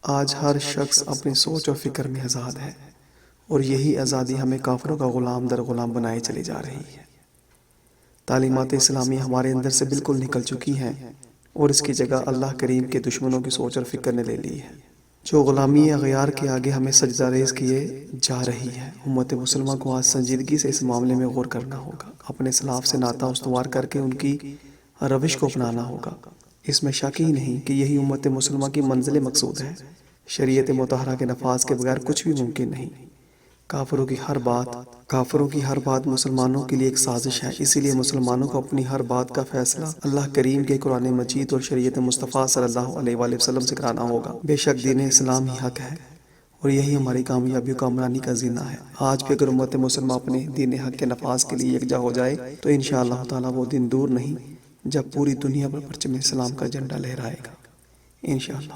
آج ہر شخص اپنی سوچ اور فکر میں آزاد ہے، اور یہی آزادی ہمیں کافروں کا غلام در غلام بنائے چلی جا رہی ہے۔ تعلیمات اسلامی ہمارے اندر سے بالکل نکل چکی ہیں، اور اس کی جگہ اللہ کریم کے دشمنوں کی سوچ اور فکر نے لے لی ہے، جو غلامی اغیار کے آگے ہمیں سجدہ ریز کیے جا رہی ہے۔ امت مسلمہ کو آج سنجیدگی سے اس معاملے میں غور کرنا ہوگا، اپنے اسلاف سے ناطہ استوار کر کے ان کی روش کو اپنانا ہوگا۔ اس میں شک ہی نہیں کہ یہی امت مسلمہ کی منزل مقصود ہے۔ شریعت مطہرہ کے نفاذ کے بغیر کچھ بھی ممکن نہیں۔ کافروں کی ہر بات مسلمانوں کے لیے ایک سازش ہے، اسی لیے مسلمانوں کو اپنی ہر بات کا فیصلہ اللہ کریم کے قرآن مجید اور شریعت مصطفیٰ صلی اللہ علیہ وآلہ وسلم سے کرانا ہوگا۔ بے شک دین اسلام ہی حق ہے، اور یہی ہماری کامیابی و کامرانی کا زینہ ہے۔ آج بھی اگر امت مسلمہ اپنے دین حق کے نفاذ کے لیے یکجا ہو جائے تو انشاءاللہ تعالیٰ وہ دن دور نہیں جب پوری دنیا پر پرچم اسلام کا جھنڈا لہرائے گا، انشاءاللہ۔